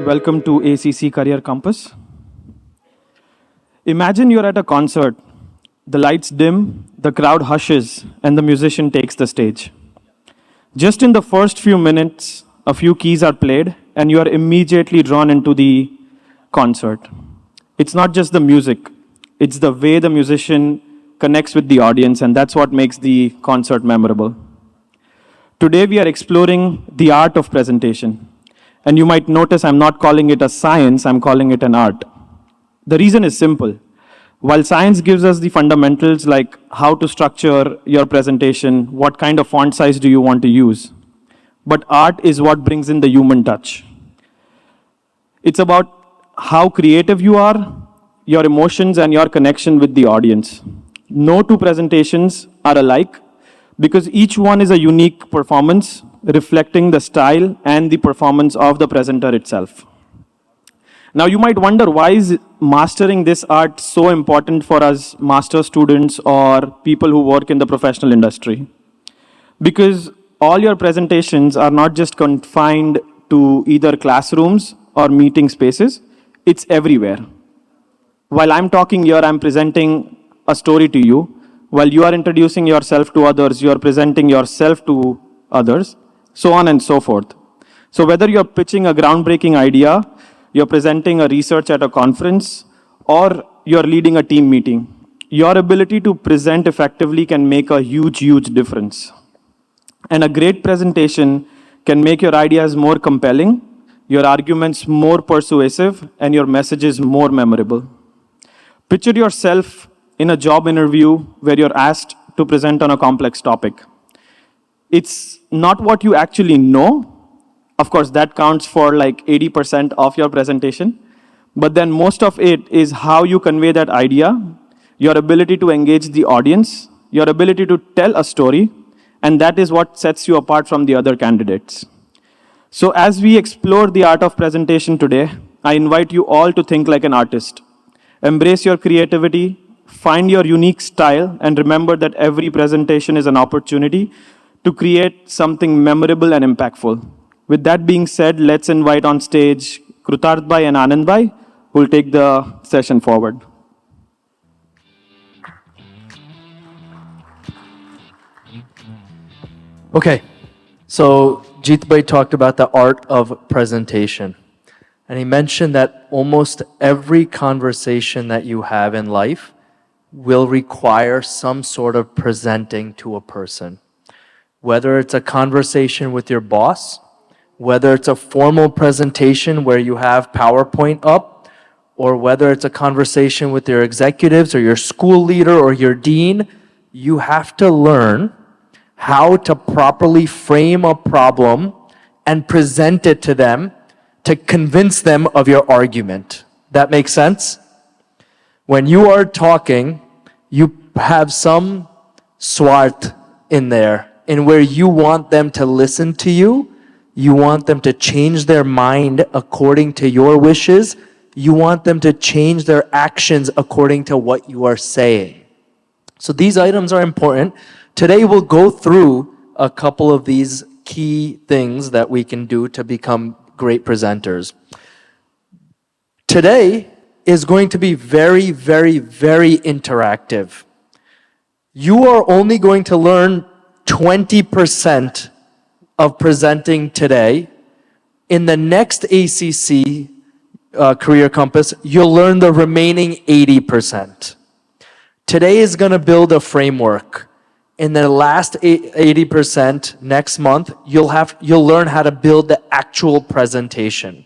Welcome to ACC Career Compass. Imagine you're at a concert. The lights dim, the crowd hushes, and the musician takes the stage. Just in the first few minutes, a few keys are played, and you are immediately drawn into the concert. It's not just the music, it's the way the musician connects with the audience, and that's what makes the concert memorable. Today, we are exploring the art of presentation. And you might notice I'm not calling it a science, I'm calling it an art. The reason is simple. While science gives us the fundamentals like how to structure your presentation, what kind of font size do you want to use, but art is what brings in the human touch. It's about how creative you are, your emotions, and your connection with the audience. No two presentations are alike because each one is a unique performance reflecting the style and the performance of the presenter itself. Now you might wonder, why is mastering this art so important for us master students or people who work in the professional industry? Because all your presentations are not just confined to either classrooms or meeting spaces, it's everywhere. While I'm talking here, I'm presenting a story to you. While you are introducing yourself to others, you are presenting yourself to others, so on and so forth. So whether you're pitching a groundbreaking idea, you're presenting a research at a conference, or you're leading a team meeting, your ability to present effectively can make a huge difference. And a great presentation can make your ideas more compelling, your arguments more persuasive, and your messages more memorable. Picture yourself in a job interview where you're asked to present on a complex topic. It's not what you actually know. Of course, that counts for like 80% of your presentation. But then most of it is how you convey that idea, your ability to engage the audience, your ability to tell a story, and that is what sets you apart from the other candidates. So as we explore the art of presentation today, I invite you all to think like an artist. Embrace your creativity, find your unique style, and remember that every presentation is an opportunity to create something memorable and impactful. With that being said, let's invite on stage Krutarth Bhai and Anand Bhai, who will take the session forward. Okay, so Jeet Bhai talked about the art of presentation. And he mentioned that almost every conversation that you have in life will require some sort of presenting to a person. Whether it's a conversation with your boss, whether it's a formal presentation where you have PowerPoint up, or whether it's a conversation with your executives or your school leader or your dean, you have to learn how to properly frame a problem and present it to them to convince them of your argument. That makes sense? When you are talking, you have some swart in there, in where you want them to listen to you, you want them to change their mind according to your wishes, you want them to change their actions according to what you are saying. So these items are important. Today we'll go through a couple of these key things that we can do to become great presenters. Today is going to be very interactive. You are only going to learn 20% of presenting today. In the next ACC Career Compass, you'll learn the remaining 80%. Today is going to build a framework. In the last 80%, next month, you'll learn how to build the actual presentation.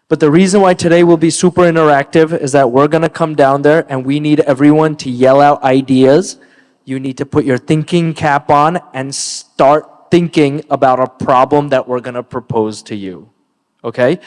But the reason why today will be super interactive is that we're going to come down there and we need everyone to yell out ideas. You need to put your thinking cap on and start thinking about a problem that we're going to propose to you. Okay?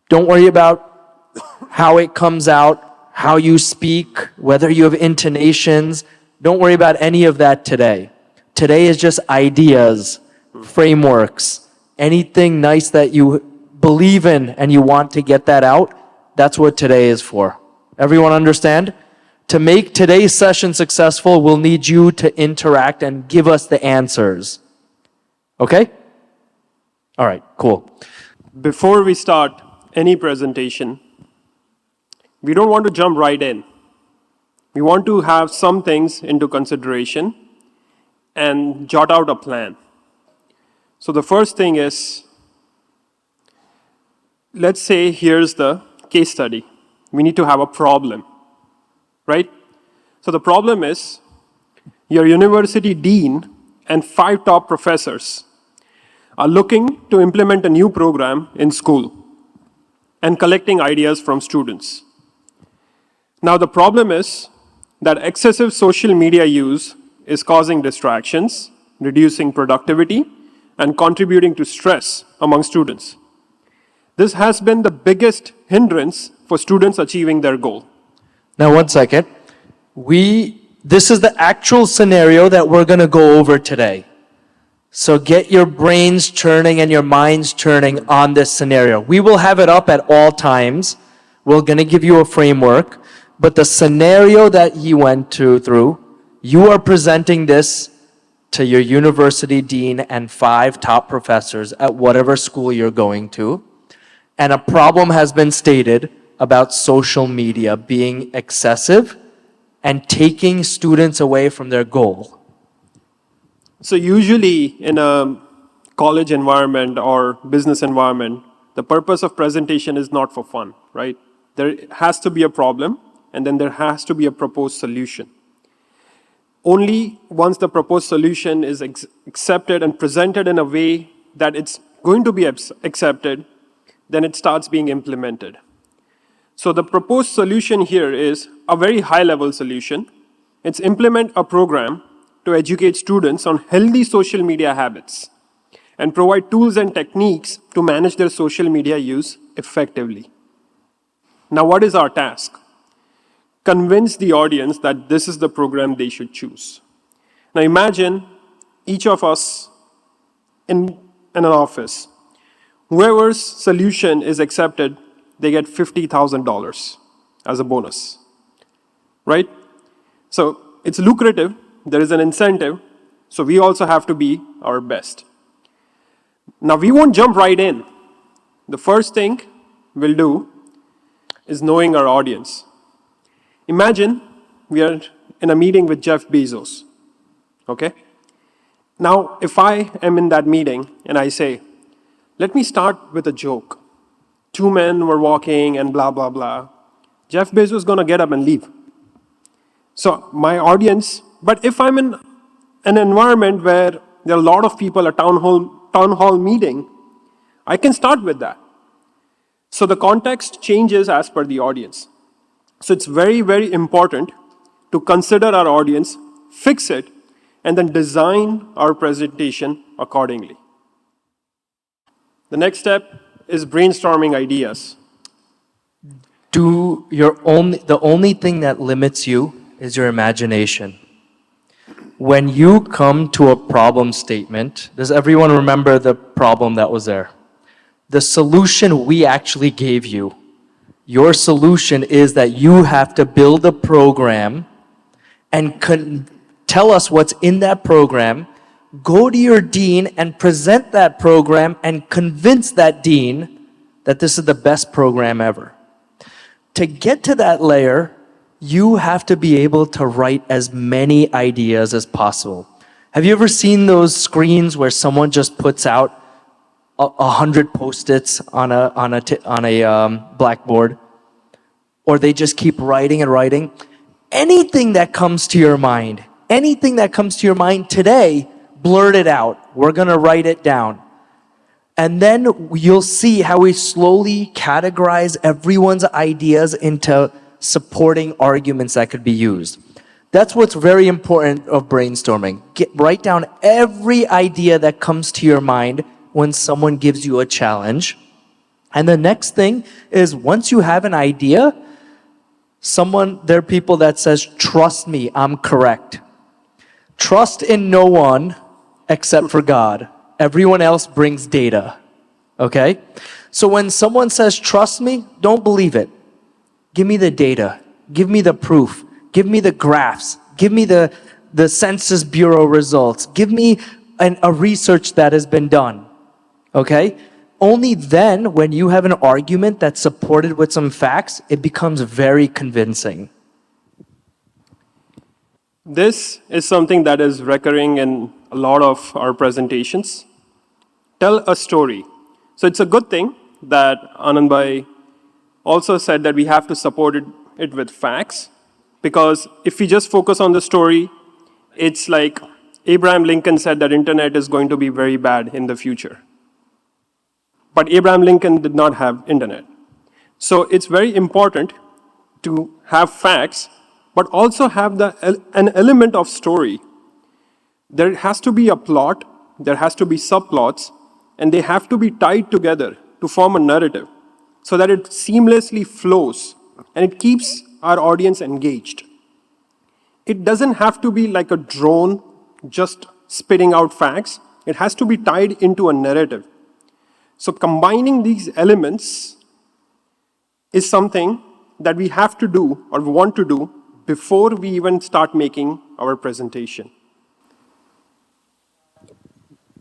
Don't worry about how it comes out, how you speak, whether you have intonations. Don't worry about any of that today. Today is just ideas, frameworks, anything nice that you believe in and you want to get that out. That's what today is for. Everyone understand? To make today's session successful, we'll need you to interact and give us the answers. Okay? All right, cool. Before we start, any presentation, we don't want to jump right in. We want to have some things into consideration and jot out a plan. So the first thing is, let's say here's the case study. We need to have a problem, right? So the problem is your university dean and 5 top professors are looking to implement a new program in school and collecting ideas from students. Now the problem is that excessive social media use is causing distractions, reducing productivity, and contributing to stress among students. This has been the biggest hindrance for students achieving their goal. Now, one second. This is the actual scenario that we're going to go over today. So get your brains churning and your minds churning on this scenario. We will have it up at all times. We're going to give you a framework. But the scenario that he went through, you are presenting this to your university dean and 5 top professors at whatever school you're going to. And a problem has been stated about social media being excessive and taking students away from their goal. So usually in a college environment or business environment, the purpose of presentation is not for fun, right? There has to be a problem, and then there has to be a proposed solution. Only once the proposed solution is accepted and presented in a way that it's going to be accepted, then it starts being implemented. So the proposed solution here is a very high-level solution. It's implement a program to educate students on healthy social media habits and provide tools and techniques to manage their social media use effectively. Now, what is our task? Convince the audience that this is the program they should choose. Now imagine each of us in an office. Whoever's solution is accepted, they get $50,000 as a bonus, right? So it's lucrative, there is an incentive, so we also have to be our best. Now we won't jump right in. The first thing we'll do is knowing our audience. Imagine we are in a meeting with Jeff Bezos, okay? Now, if I am in that meeting and I say, let me start with a joke. 2 men were walking and blah, blah, blah. Jeff Bezos is gonna get up and leave. So my audience, but if I'm in an environment where there are a lot of people, a town hall meeting, I can start with that. So the context changes as per the audience. So it's very, very important to consider our audience, fix it, and then design our presentation accordingly. The next step is brainstorming ideas. The only thing that limits you is your imagination. When you come to a problem statement, does everyone remember the problem that was there? The solution we actually gave you. Your solution is that you have to build a program and tell us what's in that program, go to your dean and present that program and convince that dean that this is the best program ever. To get to that layer, you have to be able to write as many ideas as possible. Have you ever seen those screens where someone just puts out 100 Post-its on a blackboard, or they just keep writing and writing? Anything that comes to your mind today, blurt it out. We're gonna write it down. And then you'll see how we slowly categorize everyone's ideas into supporting arguments that could be used. That's what's very important of brainstorming. Write down every idea that comes to your mind when someone gives you a challenge. And the next thing is, once you have an idea, there are people that says, trust me, I'm correct. Trust in no one except for God. Everyone else brings data, okay? So when someone says, trust me, don't believe it. Give me the data. Give me the proof. Give me the graphs. Give me the Census Bureau results. Give me a research that has been done, okay? only then, when you have an argument that's supported with some facts, it becomes very convincing. This is something that is recurring in a lot of our presentations. Tell a story. So it's a good thing that Anand Bhai also said that we have to support it with facts, because if we just focus on the story, it's like Abraham Lincoln said that internet is going to be very bad in the future. But Abraham Lincoln did not have internet. So it's very important to have facts, but also have an element of story. There has to be a plot, there has to be subplots, and they have to be tied together to form a narrative so that it seamlessly flows and it keeps our audience engaged. It doesn't have to be like a drone just spitting out facts. It has to be tied into a narrative. So combining these elements is something that we have to do or want to do before we even start making our presentation.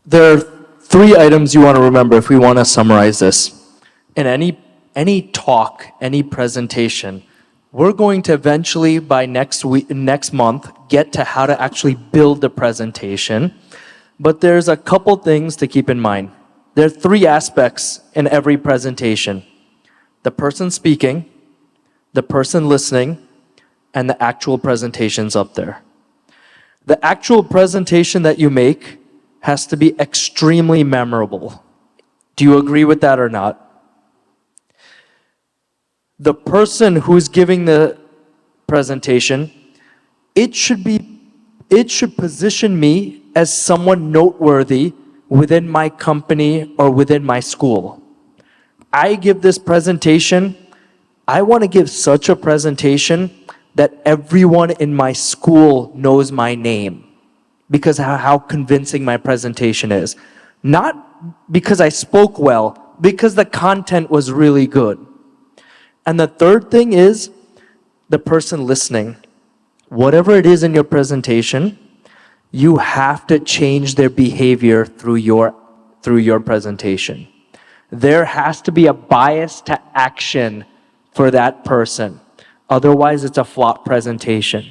There are 3 items you want to remember if we want to summarize this. In any talk, any presentation, we're going to eventually, by next month, get to how to actually build the presentation. But there's a couple things to keep in mind. There are 3 aspects in every presentation: the person speaking, the person listening, and the actual presentations up there. The actual presentation that you make has to be extremely memorable. Do you agree with that or not? The person who's giving the presentation, it should position me as someone noteworthy within my company or within my school. I give this presentation, I want to give such a presentation that everyone in my school knows my name because how convincing my presentation is. Not because I spoke well, because the content was really good. And the third thing is the person listening. Whatever it is in your presentation, you have to change their behavior through your presentation. There has to be a bias to action for that person. Otherwise, it's a flop presentation.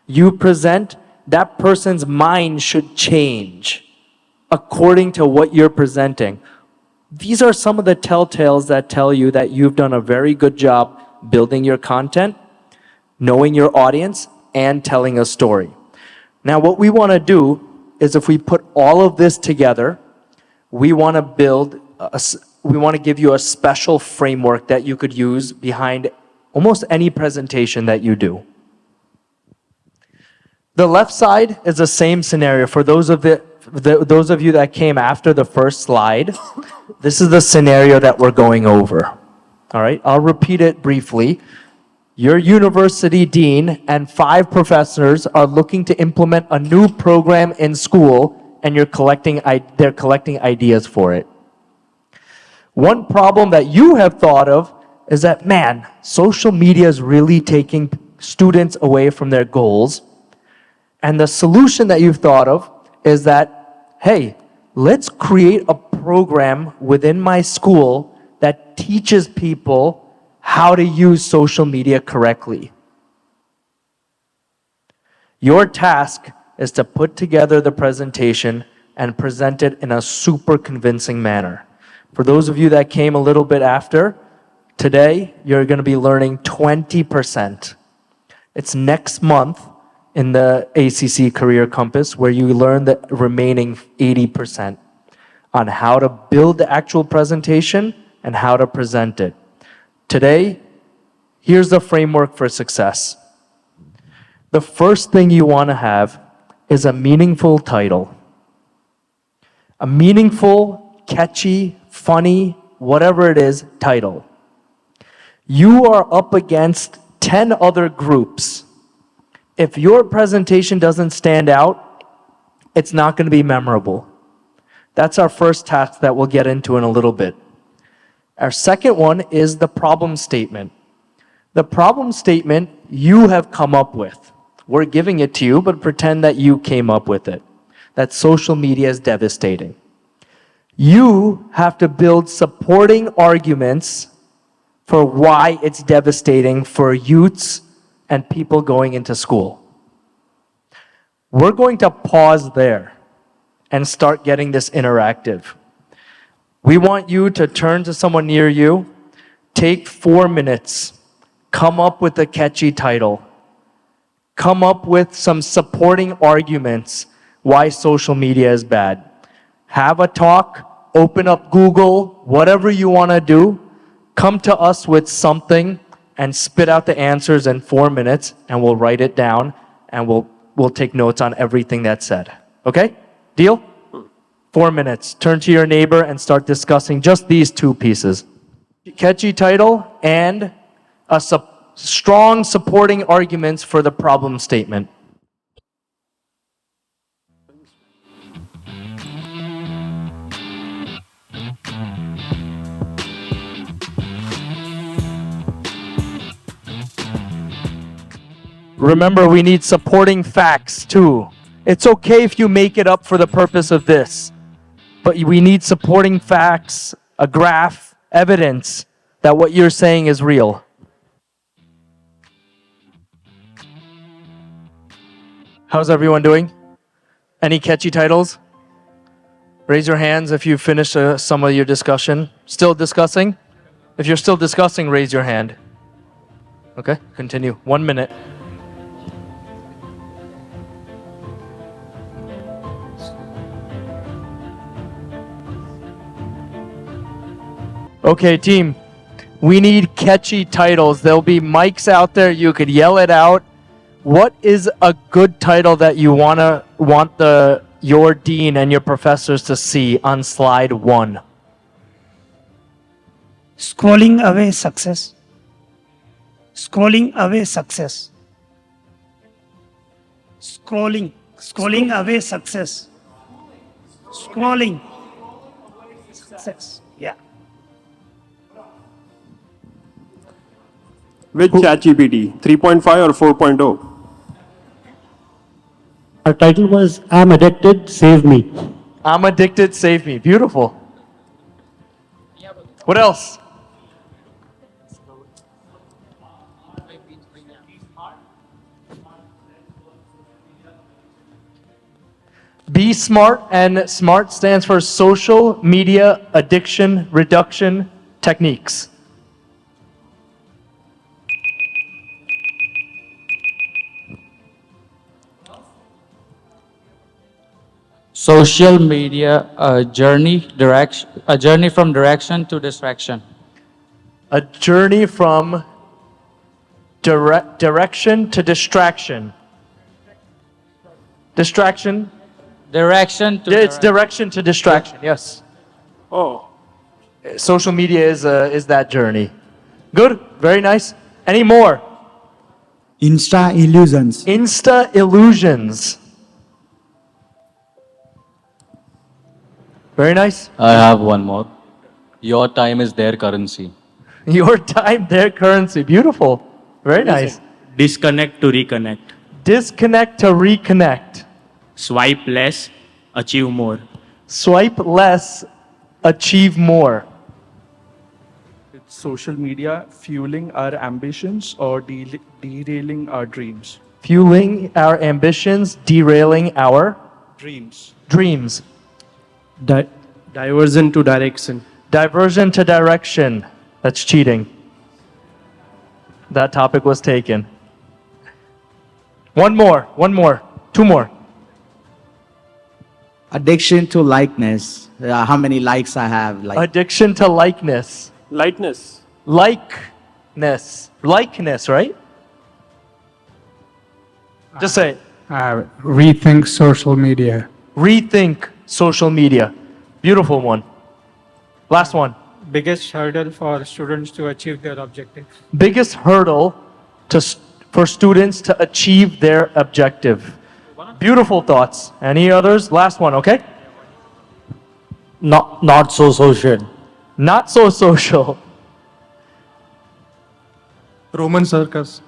You present, that person's mind should change according to what you're presenting. These are some of the telltales that tell you that you've done a very good job building your content, knowing your audience, and telling a story. Now, what we want to do is, if we put all of this together, we want to give you a special framework that you could use behind almost any presentation that you do. The left side is the same scenario. For those of you that came after the first slide, this is the scenario that we're going over. All right, I'll repeat it briefly. Your university dean and 5 professors are looking to implement a new program in school, and they're collecting ideas for it. One problem that you have thought of is that, man, social media is really taking students away from their goals. And the solution that you've thought of is that, hey, let's create a program within my school that teaches people how to use social media correctly. Your task is to put together the presentation and present it in a super convincing manner. For those of you that came a little bit after, today you're going to be learning 20%. It's next month in the ACC Career Compass where you learn the remaining 80% on how to build the actual presentation and how to present it. Today, here's the framework for success. The first thing you want to have is a meaningful title. A meaningful, catchy, funny, whatever it is, title. You are up against 10 other groups. If your presentation doesn't stand out, it's not going to be memorable. That's our first task that we'll get into in a little bit. Our second one is the problem statement. The problem statement you have come up with. We're giving it to you, but pretend that you came up with it. That social media is devastating. You have to build supporting arguments for why it's devastating for youths and people going into school. We're going to pause there and start getting this interactive. We want you to turn to someone near you, take 4 minutes, come up with a catchy title, come up with some supporting arguments why social media is bad. Have a talk, open up Google, whatever you want to do, come to us with something and spit out the answers in 4 minutes, and we'll write it down and we'll take notes on everything that's said. Okay? Deal? 4 minutes. Turn to your neighbor and start discussing just these 2 pieces. Catchy title and strong supporting arguments for the problem statement. Remember, we need supporting facts too. It's okay if you make it up for the purpose of this, but we need supporting facts, a graph, evidence that what you're saying is real. How's everyone doing? Any catchy titles? Raise your hands if you finished some of your discussion. Still discussing? If you're still discussing, raise your hand. Okay, continue. 1 minute. Okay, team, we need catchy titles. There'll be mics out there. You could yell it out. What is a good title that you want your dean and your professors to see on slide 1? Scrolling away success. Scrolling away success. Scrolling away success. Scrolling success. Yeah. Which ChatGPT, 3.5 or 4.0? Our title was I'm Addicted, Save Me. I'm addicted, save me. Beautiful. What else? Be smart, and SMART stands for Social Media Addiction Reduction Techniques. Social media, a journey from direction to distraction. A journey from direction to distraction. Distraction? Direction to It's direction to distraction, yes. Oh, Social media is that journey. Good, very nice. Any more? Insta illusions. Insta illusions. Very nice. I have one more. Your time is their currency. Your time, their currency. Beautiful. Very nice. Disconnect to reconnect. Disconnect to reconnect. Swipe less, achieve more. Swipe less, achieve more. It's social media fueling our ambitions or derailing our dreams? Fueling our ambitions, derailing our dreams. Diversion to direction. Diversion to direction. That's cheating. That topic was taken. One more, 2 more. Addiction to likeness. How many likes I have. Addiction to likeness. lightness. Likeness, right? Just say it. Rethink social media. Rethink social media. Beautiful one. Last one. Biggest hurdle for students to achieve their objective. Biggest hurdle for students to achieve their objective. Beautiful thoughts. Any others? Last one, okay? Not so social. Not so social. Roman circus.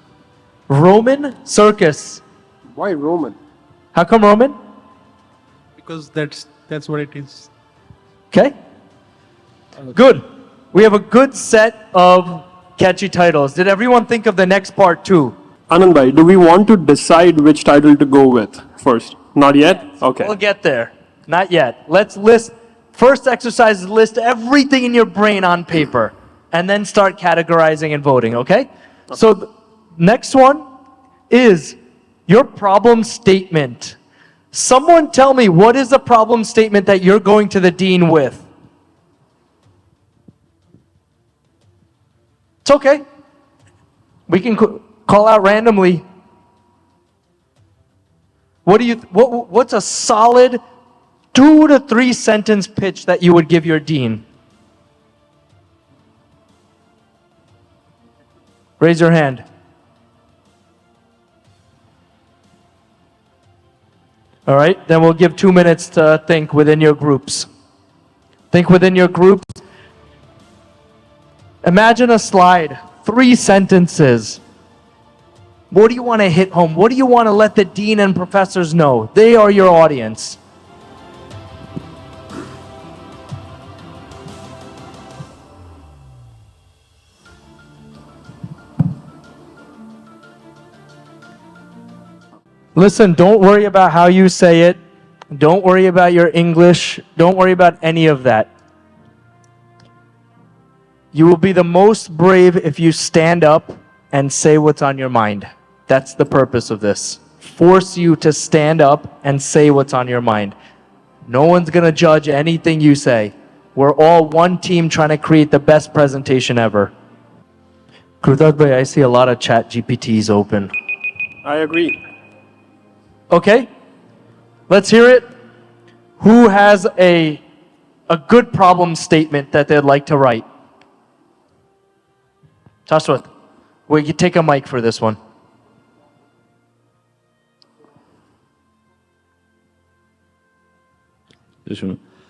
Roman circus. Why Roman? How come Roman? Because that's what it is. Okay? Good. We have a good set of catchy titles. Did everyone think of the next part too? Anand bhai, do we want to decide which title to go with first? Not yet? Okay. We'll get there. Not yet. Let's list. First exercise is list everything in your brain on paper and then start categorizing and voting, okay? So the next one is your problem statement. Someone tell me, what is the problem statement that you're going to the dean with? It's okay. We can call out randomly. What's a solid 2 to 3 sentence pitch that you would give your dean? Raise your hand. All right, then we'll give 2 minutes to think within your groups. Think within your groups. Imagine a slide, 3 sentences. What do you want to hit home? What do you want to let the dean and professors know? They are your audience. Listen, don't worry about how you say it. Don't worry about your English. Don't worry about any of that. You will be the most brave if you stand up and say what's on your mind. That's the purpose of this. Force you to stand up and say what's on your mind. No one's going to judge anything you say. We're all one team trying to create the best presentation ever. Krutad bhai, I see a lot of chat GPTs open. I agree. Okay, let's hear it. Who has a good problem statement that they'd like to write? Shashwat, we can take a mic for this one.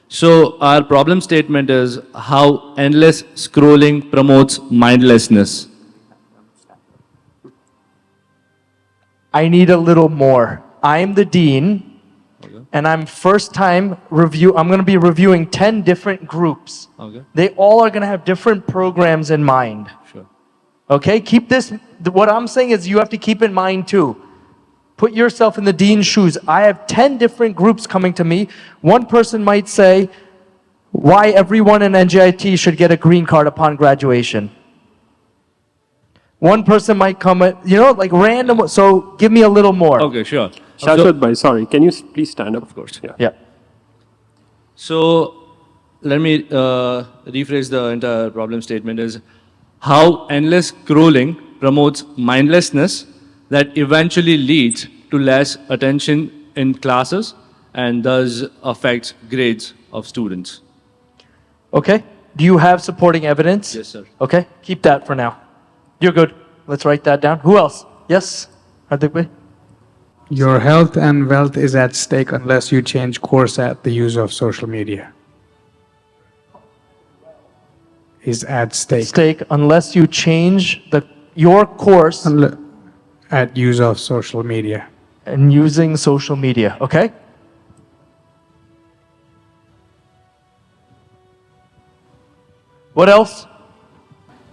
So our problem statement is how endless scrolling promotes mindlessness. I need a little more. I'm the dean, and I'm I'm going to be reviewing 10 different groups. Okay. They all are going to have different programs in mind. Sure. Okay, keep this, what I'm saying is you have to keep in mind too. Put yourself in the dean's shoes. I have 10 different groups coming to me. One person might say, why everyone in NJIT should get a green card upon graduation. One person might come, like random, so give me a little more. Okay, sure. Shashwat bhai, sorry, can you please stand up? Of course. Yeah. So let me rephrase the entire problem statement is how endless scrolling promotes mindlessness that eventually leads to less attention in classes and thus affects grades of students. Okay, do you have supporting evidence? Yes, sir. Okay, keep that for now. You're good. Let's write that down. Who else? Yes, Hardik bhai? Your health and wealth is at stake unless you change course at the use of social media. Is at stake. Unless you change your course At use of social media. and using social media. Okay? What else?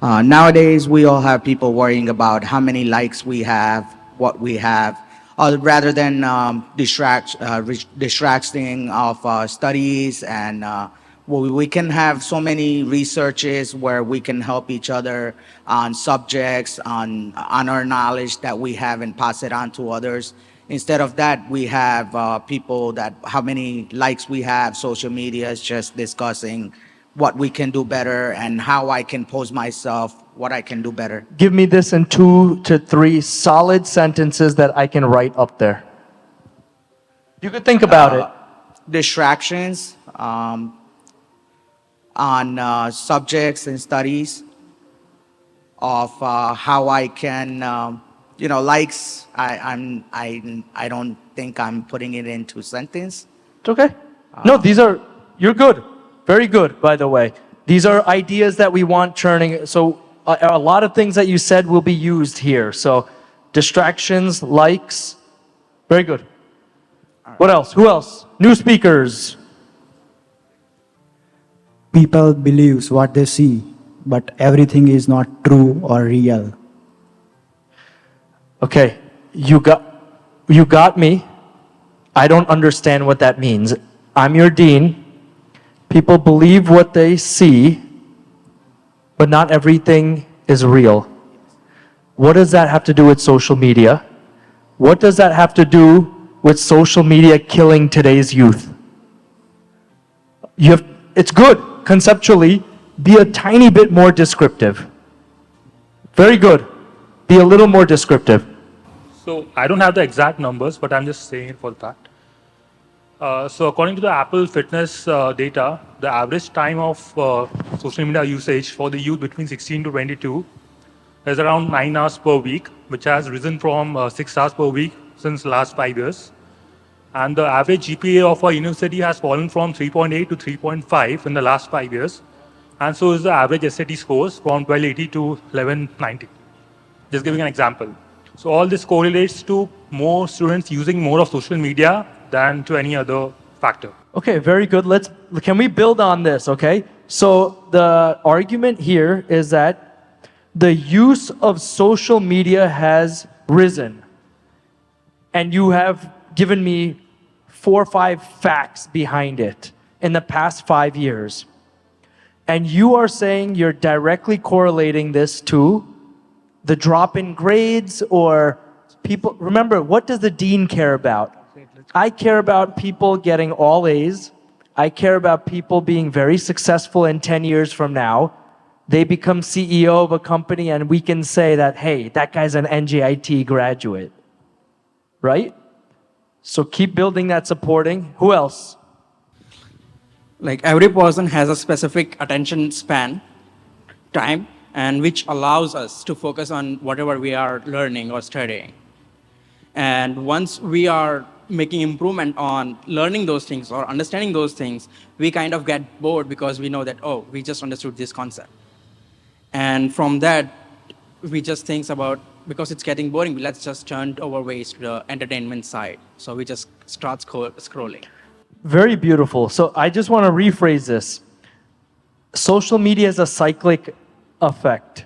Nowadays, we all have people worrying about how many likes we have, what we have, rather than distracting of studies, and we can have so many researches where we can help each other on subjects, on our knowledge that we have and pass it on to others. Instead of that, we have people that how many likes we have, social media is just discussing what we can do better and how I can pose myself, what I can do better. Give me this in 2 to 3 solid sentences that I can write up there. You could think about it. Distractions on subjects and studies of how I can, likes. I don't think I'm putting it into sentence. It's okay. No, you're good. Very good, by the way. These are ideas that we want churning. So a lot of things that you said will be used here. So distractions, likes. Very good. What else? Who else? New speakers. people believes what they see, but everything is not true or real. Okay, you got me. I don't understand what that means. I'm your dean. People believe what they see, but not everything is real. What does that have to do with social media? What does that have to do with social media killing today's youth? It's good, conceptually, be a tiny bit more descriptive. Very good. Be a little more descriptive. So I don't have the exact numbers, but I'm just saying it for the fact. So according to the Apple Fitness data, the average time of social media usage for the youth between 16 to 22 is around 9 hours per week, which has risen from 6 hours per week since the last 5 years. And the average GPA of our university has fallen from 3.8 to 3.5 in the last 5 years. And so is the average SAT scores from 1280 to 1190. Just giving an example. So all this correlates to more students using more of social media than to any other factor. Okay, very good. Can we build on this, okay? So the argument here is that the use of social media has risen. And you have given me 4 or 5 facts behind it in the past 5 years. And you are saying you're directly correlating this to the drop in grades or people. Remember, what does the dean care about? I care about people getting all A's. I care about people being very successful in 10 years from now. They become CEO of a company and we can say that, hey, that guy's an NJIT graduate, right? So keep building that supporting. Who else? Like every person has a specific attention span, time, and which allows us to focus on whatever we are learning or studying. And once we are making improvement on learning those things or understanding those things, we kind of get bored because we know that, oh, we just understood this concept. And from that, we just think about, because it's getting boring, let's just turn our ways to the entertainment side. So we just start scrolling. Very beautiful. So I just want to rephrase this. Social media is a cyclic effect.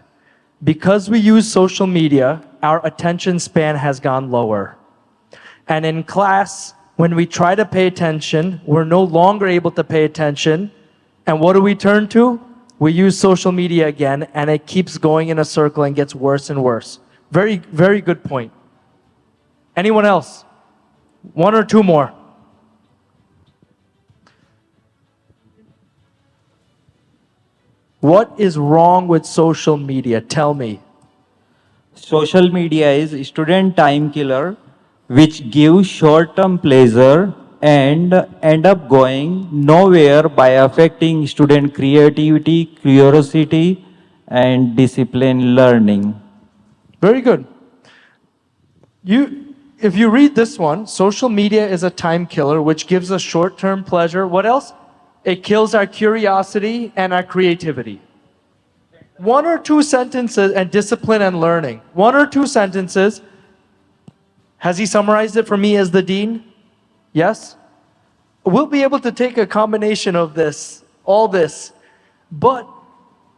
Because we use social media, our attention span has gone lower. And in class, when we try to pay attention, we're no longer able to pay attention. And what do we turn to? We use social media again, and it keeps going in a circle and gets worse and worse. Very, very good point. Anyone else? 1 or 2 more. What is wrong with social media? Tell me. Social media is student time killer, which gives short-term pleasure and end up going nowhere by affecting student creativity, curiosity, and discipline learning. Very good. If you read this one, social media is a time killer, which gives us short-term pleasure. What else? It kills our curiosity and our creativity. 1 or 2 sentences, and discipline and learning. 1 or 2 sentences. Has he summarized it for me as the dean? Yes? We'll be able to take a combination of this, all this. But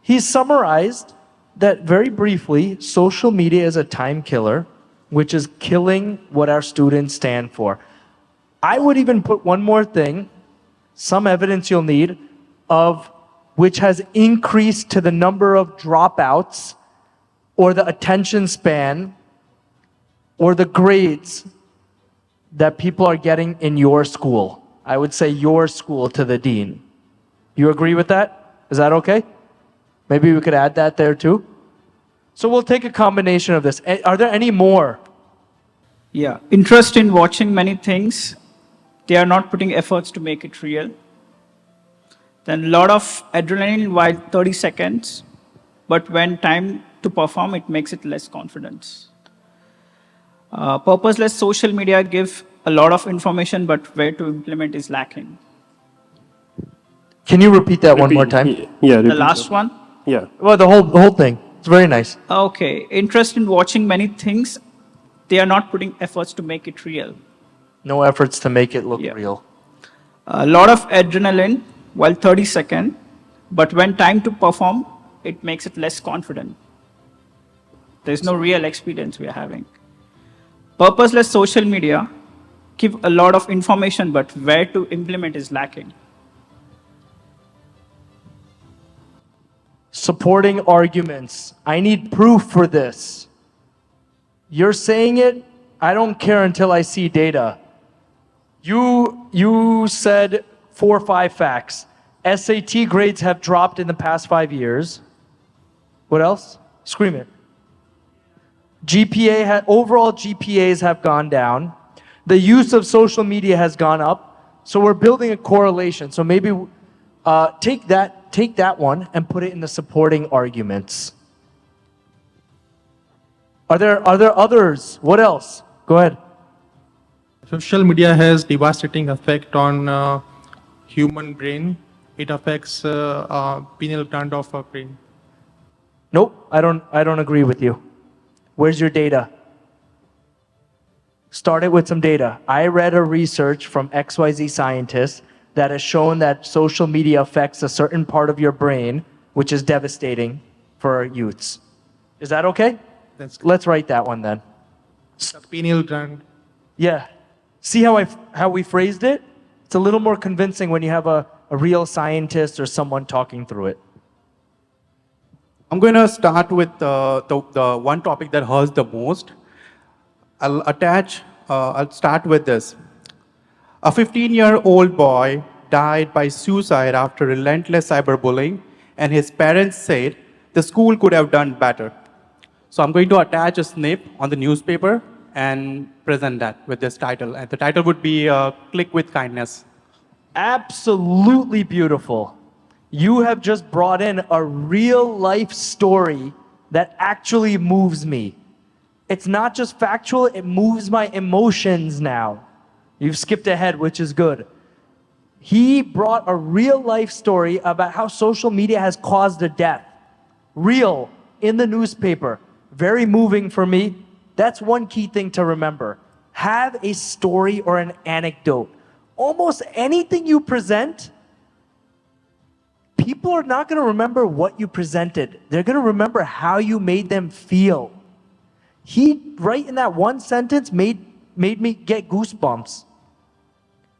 he summarized that very briefly, social media is a time killer, which is killing what our students stand for. I would even put one more thing, some evidence you'll need, of which has increased to the number of dropouts or the attention span or the grades that people are getting in your school. I would say your school to the dean. You agree with that? Is that okay? Maybe we could add that there too. So we'll take a combination of this. Are there any more? Yeah, interest in watching many things. They are not putting efforts to make it real. Then a lot of adrenaline while 30 seconds, but when time to perform, it makes it less confidence. Purposeless social media give a lot of information, but where to implement is lacking. Can you repeat that one more time? Yeah. The last one? Yeah. Well, the whole thing. It's very nice. Okay, interest in watching many things. They are not putting efforts to make it real. No efforts to make it look real. A lot of adrenaline while 30 seconds, But when time to perform, it makes it less confident. There's no real experience we're having. Purposeless social media give a lot of information, but where to implement is lacking. Supporting arguments. I need proof for this. You're saying it, I don't care until I see data. You said 4 or 5 facts. SAT grades have dropped in the past 5 years. What else? Scream it. Overall GPAs have gone down. The use of social media has gone up. So we're building a correlation. So maybe take that one and put it in the supporting arguments. Are there others? What else? Go ahead. Social media has devastating effect on human brain. It affects pineal gland of our brain. Nope, I don't agree with you. Where's your data? Start it with some data. I read a research from XYZ scientists that has shown that social media affects a certain part of your brain, which is devastating for youths. Is that okay? Let's write that one then. The pineal gland. Yeah. See how we phrased it? It's a little more convincing when you have a real scientist or someone talking through it. I'm going to start with the one topic that hurts the most. I'll start with this. A 15-year-old boy died by suicide after relentless cyberbullying, and his parents said the school could have done better. So I'm going to attach a snip on the newspaper and present that with this title. And the title would be Click with Kindness. Absolutely beautiful. You have just brought in a real life story that actually moves me. It's not just factual, it moves my emotions now. You've skipped ahead, which is good. He brought a real life story about how social media has caused a death. Real, in the newspaper. Very moving for me. That's one key thing to remember. Have a story or an anecdote. Almost anything you present, people are not going to remember what you presented. They're going to remember how you made them feel. He, right in that one sentence, made me get goosebumps.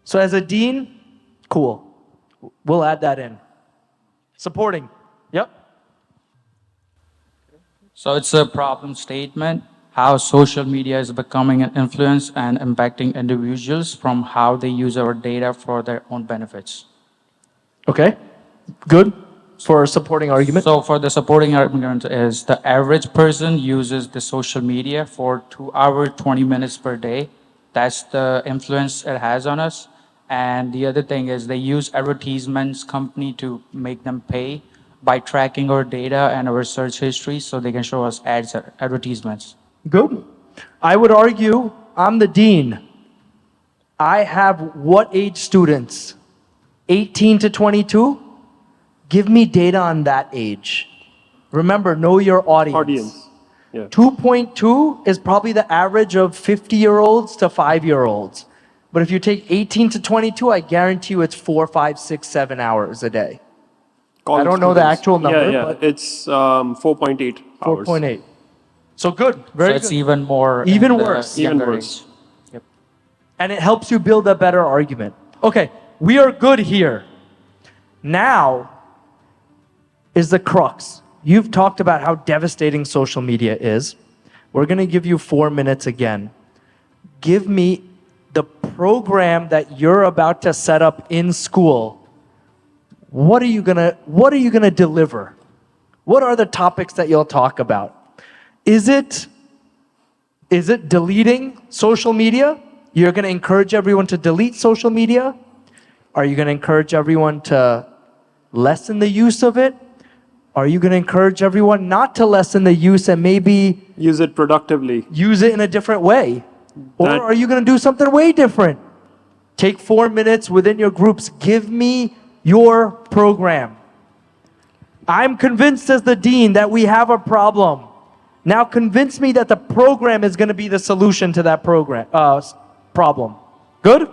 So as a dean, cool. We'll add that in. Supporting. Yep. So it's a problem statement, how social media is becoming an influence and impacting individuals from how they use our data for their own benefits. Okay, good. For a supporting argument? So for the supporting argument is the average person uses the social media for 2 hours, 20 minutes per day. That's the influence it has on us. And the other thing is they use advertisements company to make them pay by tracking our data and our search history so they can show us ads, advertisements. Good. I would argue I'm the dean. I have what age students? 18 to 22? Give me data on that age. Remember, know your audience. Yeah. 2.2 is probably the average of 50-year-olds to 5-year-olds. But if you take 18 to 22, I guarantee you it's 4, 5, 6, 7 hours a day. I don't know the actual number. Yeah, But it's 4.8 hours. 4.8. So good. Very so it's good. even more. Even in the worse. Even younger worse. age. Yep. And it helps you build a better argument. Okay, we are good here. Now is the crux. You've talked about how devastating social media is. We're going to give you 4 minutes again. Give me the program that you're about to set up in school. What are you going to deliver? What are the topics that you'll talk about? Is it deleting social media? You're going to encourage everyone to delete social media? Are you going to encourage everyone to lessen the use of it? Are you going to encourage everyone not to lessen the use and maybe use it productively? Use it in a different way? Or That- are you going to do something way different? Take 4 minutes within your groups. Give me your program. I'm convinced as the dean that we have a problem. Now convince me that the program is going to be the solution to that problem. Good?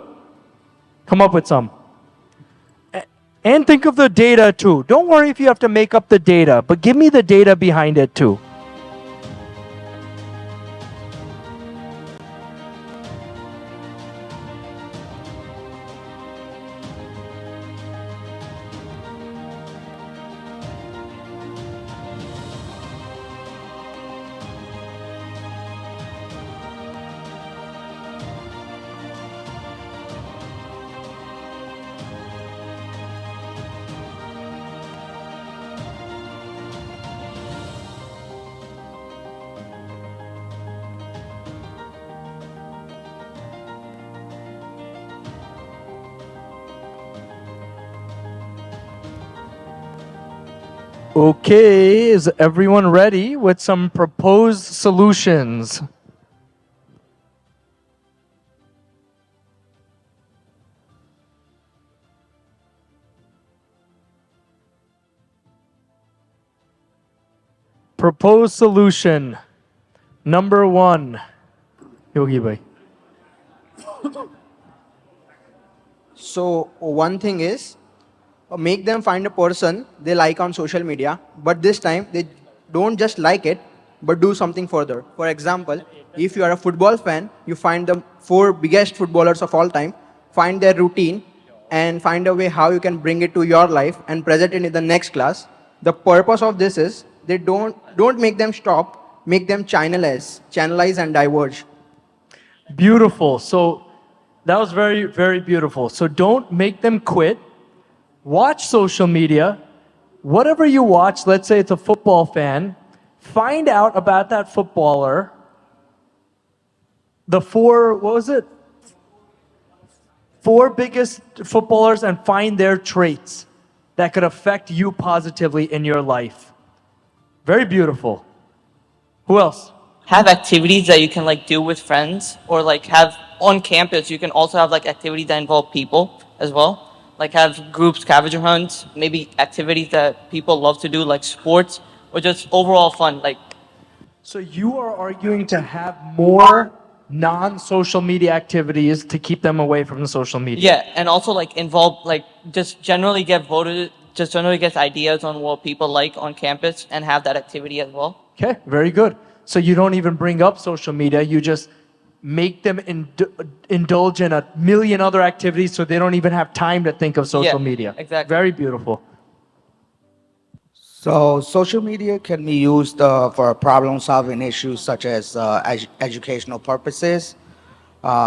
Come up with some. And think of the data too. Don't worry if you have to make up the data, but give me the data behind it too. Okay, is everyone ready with some proposed solutions? Proposed solution number 1. Yogi bhai. So one thing is make them find a person they like on social media, but this time they don't just like it, but do something further. For example, if you are a football fan, you find the 4 biggest footballers of all time, find their routine, and find a way how you can bring it to your life and present it in the next class. The purpose of this is they don't make them stop, make them channelize and diverge. Beautiful. So that was very, very beautiful. So don't make them quit. Watch social media. Whatever you watch, let's say it's a football fan, find out about that footballer. The 4, what was it? 4 biggest footballers and find their traits that could affect you positively in your life. Very beautiful. Who else? Have activities that you can like do with friends, or like have on campus. You can also have like activities that involve people as well. Like have group scavenger hunts, maybe activities that people love to do, like sports, or just overall fun. Like, so you are arguing to have more non-social media activities to keep them away from the social media. yeah, and also like involve like just generally get voted, just generally get ideas on what people like on campus, and have that activity as well. Okay, very good. So you don't even bring up social media, you just make them indulge in a million other activities so they don't even have time to think of social media. Exactly. Very beautiful. So social media can be used for problem-solving issues such as educational purposes,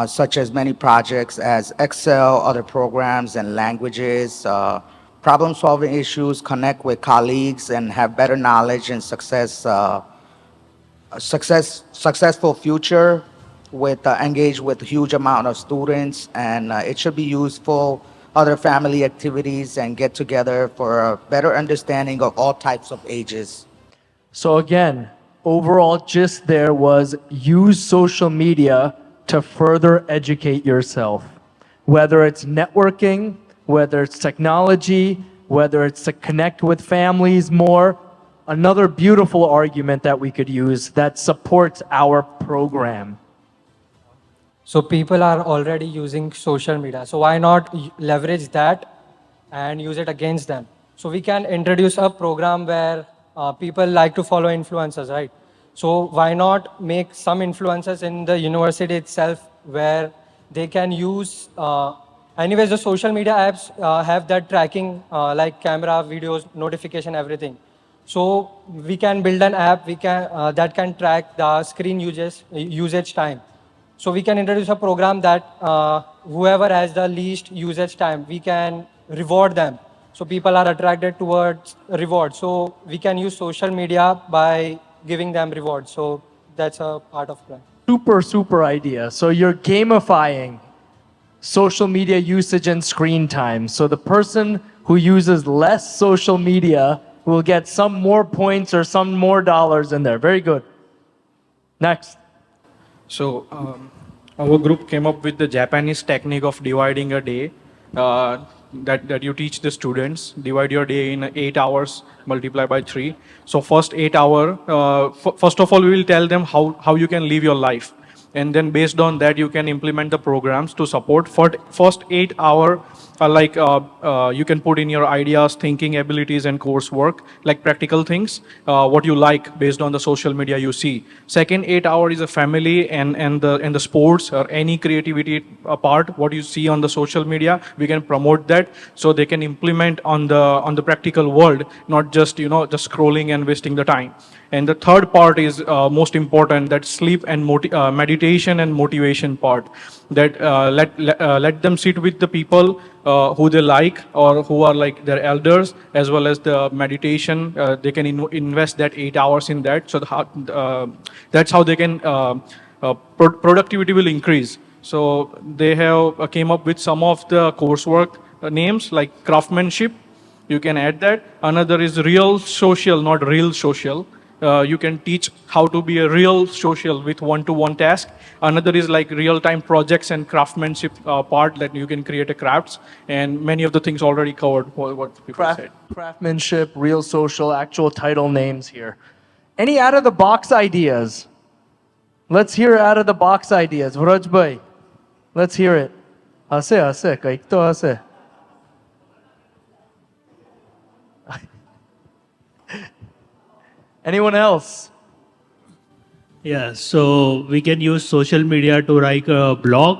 such as many projects as Excel, other programs and languages. Problem-solving issues, connect with colleagues and have better knowledge and successful future with engage with a huge amount of students, and it should be useful other family activities and get together for a better understanding of all types of ages. So again, overall gist there was use social media to further educate yourself. Whether it's networking, whether it's technology, whether it's to connect with families more. Another beautiful argument that we could use that supports our program. So people are already using social media. So why not leverage that and use it against them? So we can introduce a program where people like to follow influencers, right? So why not make some influencers in the university itself where they can use, anyways, the social media apps have that tracking like camera, videos, notification, everything. So we can build an app that can track the screen usage time. So we can introduce a program that whoever has the least usage time, we can reward them. So people are attracted towards reward. So we can use social media by giving them rewards. So that's a part of plan. Super idea. So you're gamifying social media usage and screen time. So the person who uses less social media will get some more points or some more dollars in there. Very good. Next. So our group came up with the Japanese technique of dividing a day that you teach the students. Divide your day in 8 hours, multiply by 3. So first 8 hour, first of all, we will tell them how you can live your life. And then based on that, you can implement the programs to support for first 8 hour You can put in your ideas, thinking abilities, and coursework, like practical things, what you like based on the social media you see. Second 8 hour is a family and the sports or any creativity part. What you see on the social media, we can promote that so they can implement on the practical world, not just just scrolling and wasting the time. And the third part is most important, that sleep and meditation and motivation part. That let them sit with the people who they like or who are like their elders, as well as the meditation. They can invest that 8 hours in that. So that's how they can productivity will increase. So they have came up with some of the coursework names like craftsmanship. You can add that. Another is real social, not real social. You can teach how to be a real social with one-to-one task. Another is like real-time projects and craftsmanship part that you can create a crafts, and many of the things already covered what people said. Craftsmanship, real social, actual title names here. Any out of the box ideas? Let's hear out of the box ideas. Vraj bhai, let's hear it. Hase, kaik to hase. Anyone else? Yeah, so we can use social media to write a blog.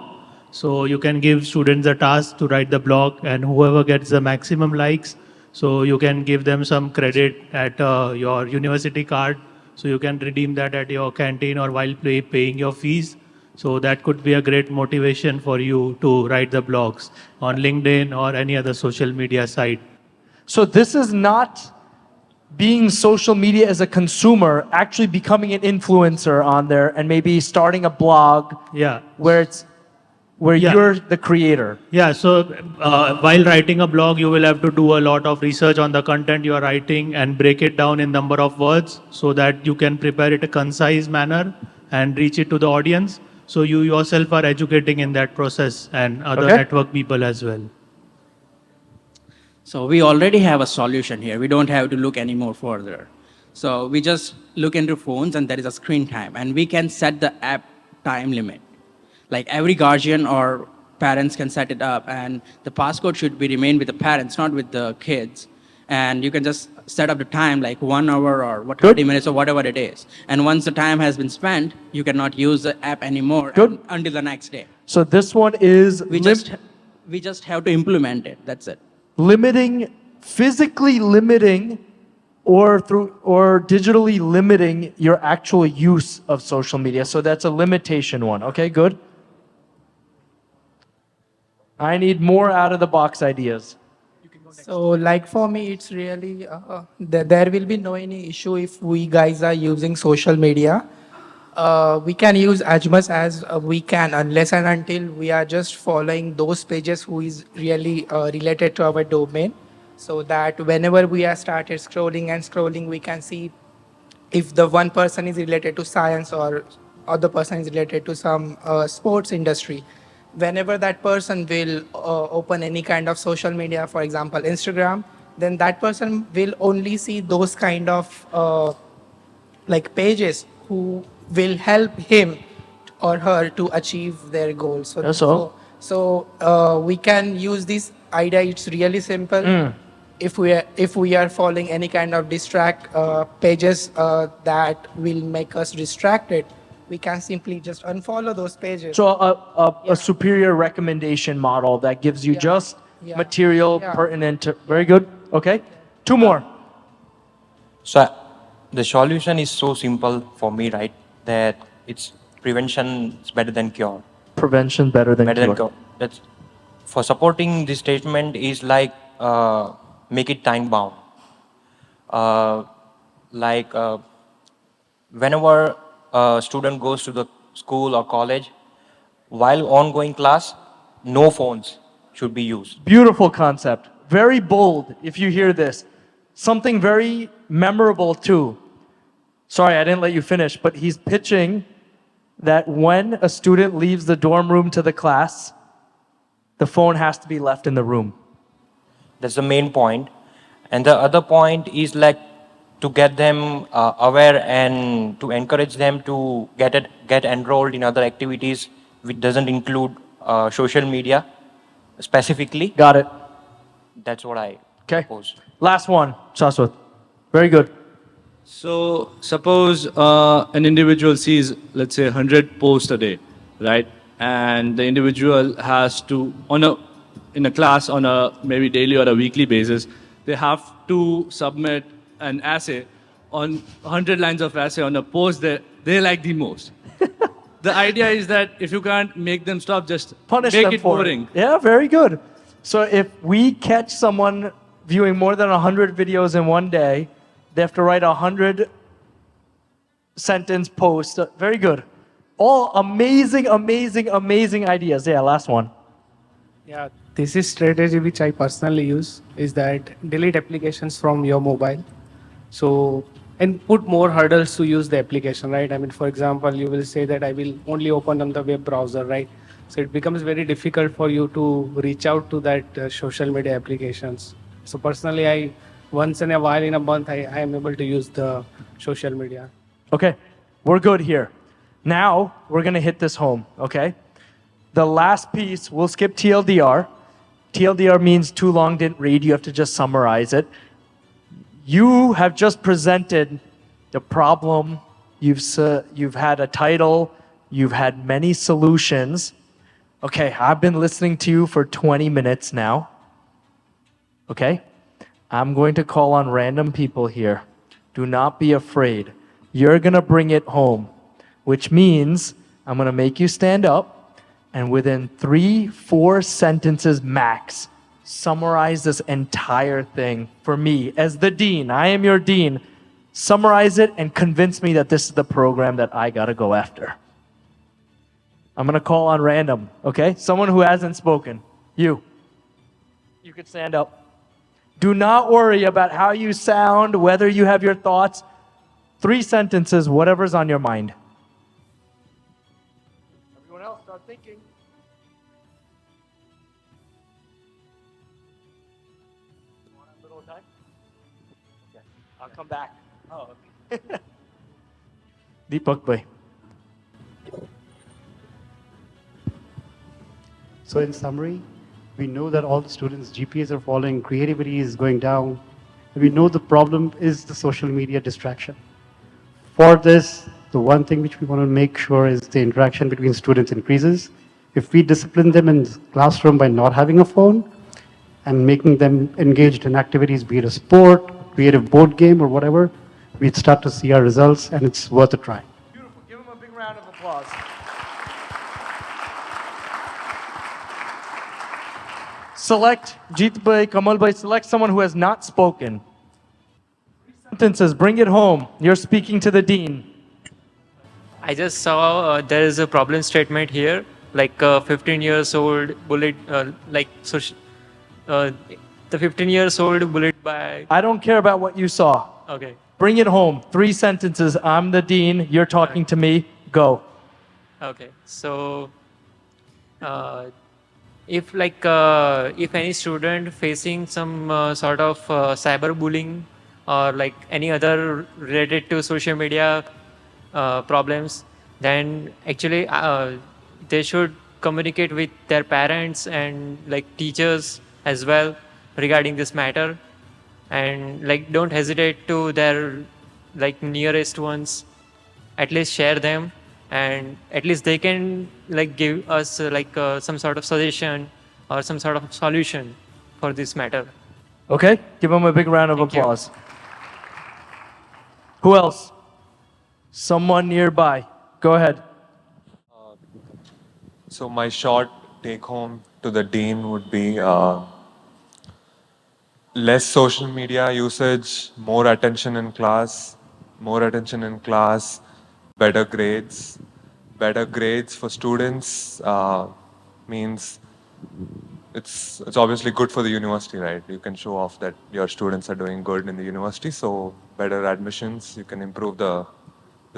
So you can give students a task to write the blog, and whoever gets the maximum likes, so you can give them some credit at your university card. So you can redeem that at your canteen or while paying your fees. So that could be a great motivation for you to write the blogs on LinkedIn or any other social media site. So this is not being social media as a consumer, actually becoming an influencer on there and maybe starting a blog. Yeah. Where you're the creator. Yeah, so while writing a blog, you will have to do a lot of research on the content you are writing and break it down in number of words so that you can prepare it a concise manner and reach it to the audience. So you yourself are educating in that process and other network people as well. So we already have a solution here. We don't have to look any more further. So we just look into phones and there is a screen time, and we can set the app time limit. Like every guardian or parents can set it up, and the passcode should be remain with the parents, not with the kids. And you can just set up the time like 1 hour or 30 minutes or whatever it is. And once the time has been spent, you cannot use the app anymore until the next day. So this one is We just have to implement it. That's it. physically limiting or digitally limiting your actual use of social media. So that's a limitation one. Okay, good. I need more out of the box ideas. So like for me, it's really, there will be no any issue if we guys are using social media. We can use as much as we can, unless and until we are just following those pages who is really related to our domain. So that whenever we are started scrolling and scrolling, we can see if the one person is related to science or other person is related to some sports industry. Whenever that person will open any kind of social media, for example, Instagram, then that person will only see those kind of like pages who will help him or her to achieve their goals. So, That's all. so we can use this idea. It's really simple. If we are following any kind of distract pages that will make us distracted, we can simply just unfollow those pages. So a superior recommendation model that gives you just material pertinent to, very good. Okay, two more. So the solution is so simple for me, right? That it's prevention is better than cure. Prevention better than cure. That's for supporting this statement is like make it time bound. Whenever a student goes to the school or college, while ongoing class, no phones should be used. Beautiful concept. Very bold, if you hear this. Something very memorable too. Sorry, I didn't let you finish, but he's pitching that when a student leaves the dorm room to the class, the phone has to be left in the room. That's the main point. And the other point is like to get them aware and to encourage them to get enrolled in other activities which doesn't include social media. specifically. Got it. That's what I Okay. propose. Last one, Shaswat. Very good. So suppose an individual sees, let's say, 100 posts a day, right? And the individual has to, in a class on a maybe daily or a weekly basis, they have to submit an essay on 100 lines of essay on a post that they like the most. The idea is that if you can't make them stop, just Punish make them it for boring. it. Yeah, very good. So if we catch someone viewing more than 100 videos in one day, they have to write a 100-sentence post. Very good. All amazing, amazing, amazing ideas. Yeah, last one. Yeah, this is strategy which I personally use is that delete applications from your mobile. So, and put more hurdles to use the application, right? I mean, for example, you will say that I will only open on the web browser, right? So it becomes very difficult for you to reach out to that social media applications. So personally, once in a while in a month, I am able to use the social media. Okay, we're good here. Now we're going to hit this home, okay? The last piece, we'll skip TLDR. TLDR means too long, didn't read. You have to just summarize it. You have just presented the problem. You've had a title. You've had many solutions. Okay, I've been listening to you for 20 minutes now. Okay? I'm going to call on random people here. Do not be afraid. You're going to bring it home, which means I'm going to make you stand up and within 3-4 sentences max, summarize this entire thing for me as the dean. I am your dean. Summarize it and convince me that this is the program that I got to go after. I'm going to call on random, okay? Someone who hasn't spoken. You. You could stand up. Do not worry about how you sound, whether you have your thoughts. 3 sentences, whatever's on your mind. Everyone else, start thinking. Want a little time? Okay, I'll come back. Oh, okay. Deepak bhai. So in summary, we know that all the students' GPAs are falling, creativity is going down, and we know the problem is the social media distraction. For this, the one thing which we want to make sure is the interaction between students increases. If we discipline them in the classroom by not having a phone and making them engaged in activities, be it a sport, creative board game, or whatever, we'd start to see our results, and it's worth a try. Beautiful. Give him a big round of applause. Select, Jeet bhai, Kamal bhai, select someone who has not spoken. 3 sentences, bring it home. You're speaking to the dean. I just saw there is a problem statement here, like 15 years old bullied, the 15 years old bullied by. I don't care about what you saw. Okay. Bring it home. 3 sentences. I'm the dean. You're talking to me. Go. Okay. So, if any student facing some sort of cyberbullying or like any other related to social media problems, then actually they should communicate with their parents and like teachers as well regarding this matter, and like don't hesitate to their like nearest ones, at least share them, and at least they can like give us some sort of suggestion or some sort of solution for this matter. Okay? Give him a big round of applause. Who else? Someone nearby. Go ahead. So my short take home to the dean would be less social media usage, more attention in class, better grades. Better grades for students means it's obviously good for the university, right? You can show off that your students are doing good in the university, so better admissions, you can improve the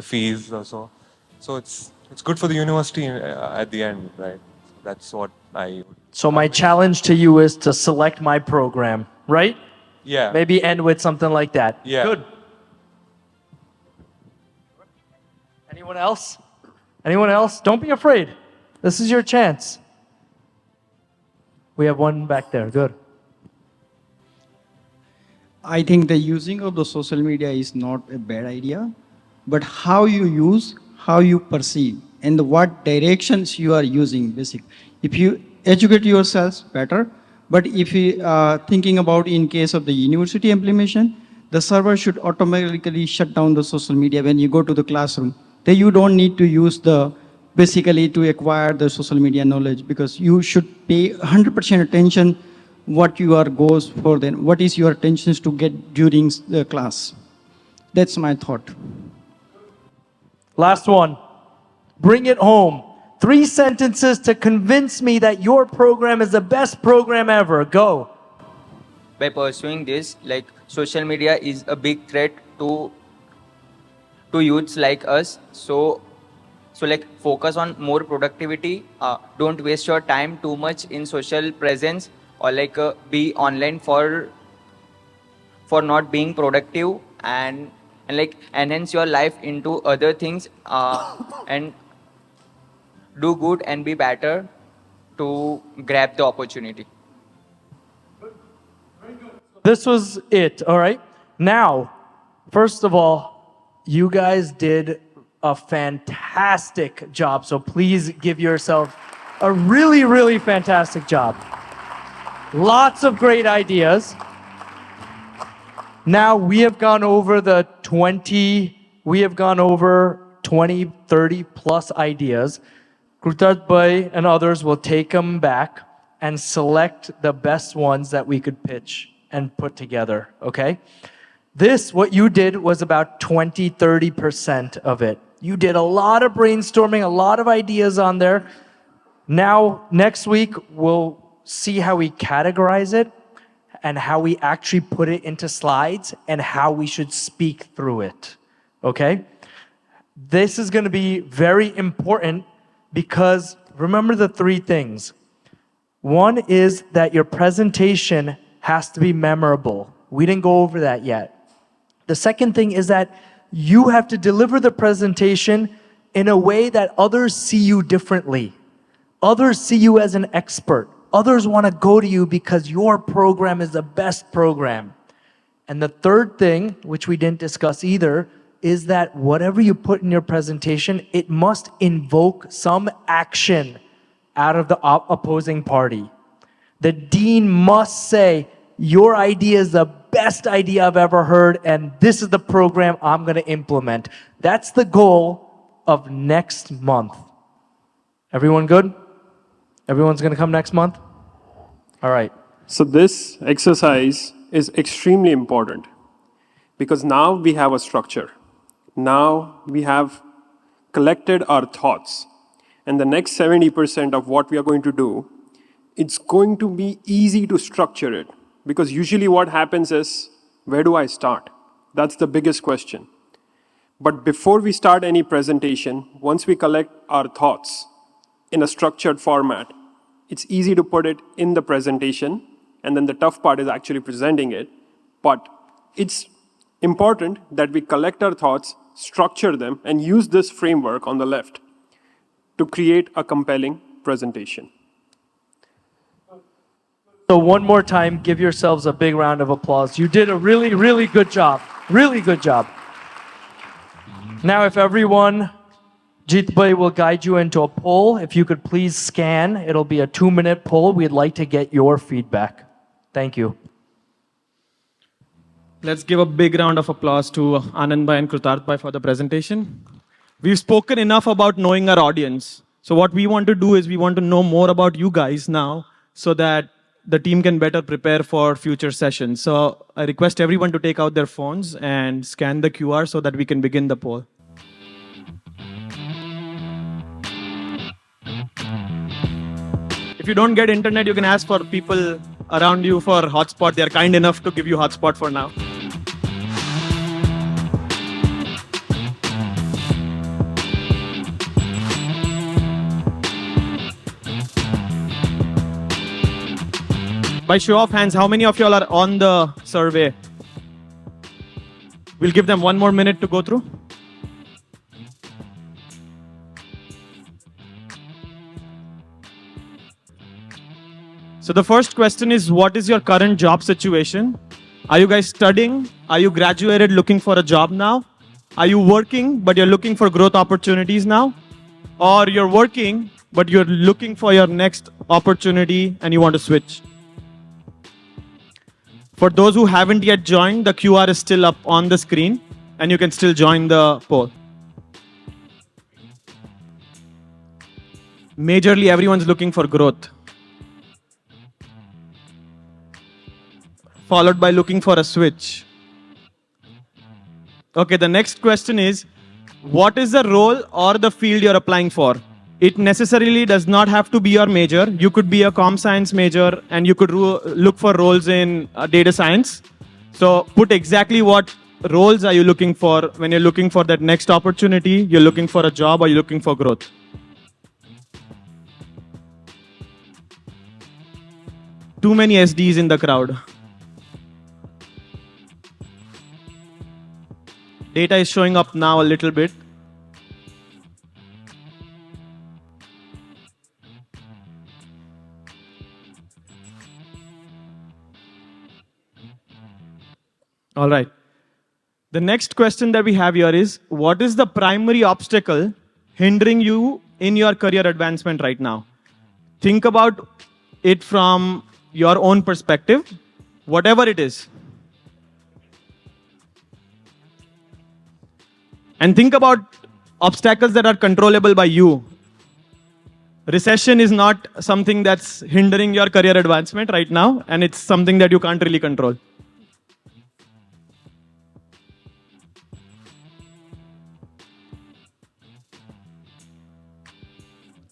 fees also. So it's good for the university at the end, right? That's what I. So my challenge to you is to select my program, right? Yeah. Maybe end with something like that. Yeah. Good. Anyone else? Anyone else? Don't be afraid. This is your chance. We have one back there. Good. I think the using of the social media is not a bad idea, but how you use, how you perceive, and what directions you are using. Basic. If you educate yourselves better, but if you are thinking about in case of the university implementation, the server should automatically shut down the social media when you go to the classroom. Then you don't need to use the basically to acquire the social media knowledge because you should pay 100% attention what your goals for then, what is your attentions to get during the class. That's my thought. Last one. Bring it home. 3 sentences to convince me that your program is the best program ever. Go. By pursuing this, like social media is a big threat to youths like us. So like focus on more productivity. Don't waste your time too much in social presence or like be online for not being productive and like enhance your life into other things and do good and be better to grab the opportunity. This was it, all right? Now, first of all, you guys did a fantastic job. So please give yourself a really, really fantastic job. Lots of great ideas. Now we have gone over 20, 30 plus ideas. Krutad Bhai and others will take them back and select the best ones that we could pitch and put together, okay? This, what you did was about 20, 30% of it. You did a lot of brainstorming, a lot of ideas on there. Now, next week, we'll see how we categorize it and how we actually put it into slides and how we should speak through it, okay? This is gonna be very important because remember the 3 things. One is that your presentation has to be memorable. We didn't go over that yet. The second thing is that you have to deliver the presentation in a way that others see you differently. Others see you as an expert. Others want to go to you because your program is the best program. And the third thing, which we didn't discuss either, is that whatever you put in your presentation, it must invoke some action out of the opposing party. The dean must say, your idea is the best idea I've ever heard, and this is the program I'm going to implement. That's the goal of next month. Everyone good? Everyone's going to come next month? All right. So this exercise is extremely important because now we have a structure. Now we have collected our thoughts. And the next 70% of what we are going to do, it's going to be easy to structure it. Because usually what happens is, where do I start? That's the biggest question. But before we start any presentation, once we collect our thoughts in a structured format, it's easy to put it in the presentation, and then the tough part is actually presenting it. But it's important that we collect our thoughts, structure them, and use this framework on the left to create a compelling presentation. So one more time, give yourselves a big round of applause. You did a really, really good job. Really good job. Now, if everyone, Jeet Bhai will guide you into a poll. If you could please scan, it'll be a 2-minute poll. We'd like to get your feedback. Thank you. Let's give a big round of applause to Anand Bhai and Krutarth Bhai for the presentation. We've spoken enough about knowing our audience. So what we want to do is we want to know more about you guys now so that the team can better prepare for future sessions. So I request everyone to take out their phones and scan the QR so that we can begin the poll. If you don't get internet, you can ask for people around you for hotspot. They are kind enough to give you hotspot for now. By show of hands, how many of y'all are on the survey? We'll give them 1 more minute to go through. So the first question is, what is your current job situation? Are you guys studying? Are you graduated looking for a job now? Are you working, but you're looking for growth opportunities now? Or you're working, but you're looking for your next opportunity and you want to switch? For those who haven't yet joined, the QR is still up on the screen and you can still join the poll. Majorly, everyone's looking for growth, followed by looking for a switch. Okay, the next question is, what is the role or the field you're applying for? It necessarily does not have to be your major. You could be a comm science major and you could look for roles in data science. So put exactly what roles are you looking for when you're looking for that next opportunity, you're looking for a job, or you're looking for growth. Too many SDs in the crowd. Data is showing up now a little bit. All right. The next question that we have here is, what is the primary obstacle hindering you in your career advancement right now? Think about it from your own perspective, whatever it is. And think about obstacles that are controllable by you. Recession is not something that's hindering your career advancement right now, and it's something that you can't really control.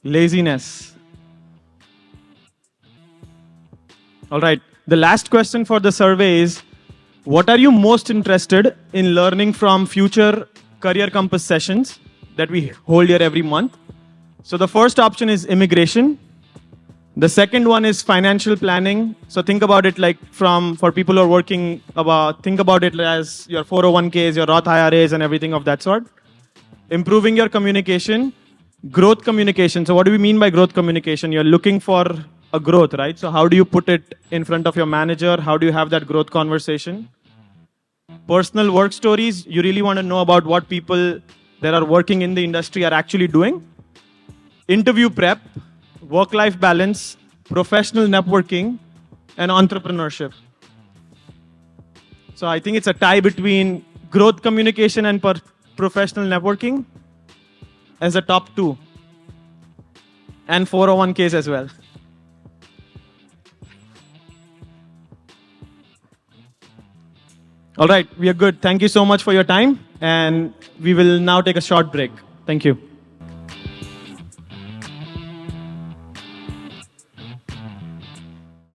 Laziness. All right. The last question for the survey is, what are you most interested in learning from future Career Compass sessions that we hold here every month? So the first option is immigration. The second one is financial planning. So think about it like for people who are working think about it as your 401ks, your Roth IRAs and everything of that sort. Improving your communication, growth communication. So what do we mean by growth communication? You're looking for a growth, right? So how do you put it in front of your manager? How do you have that growth conversation? Personal work stories. You really want to know about what people that are working in the industry are actually doing. Interview prep, work-life balance, professional networking, and entrepreneurship. So I think it's a tie between growth communication and professional networking as the top two. And 401ks as well. All right, we are good. Thank you so much for your time. And we will now take a short break. Thank you.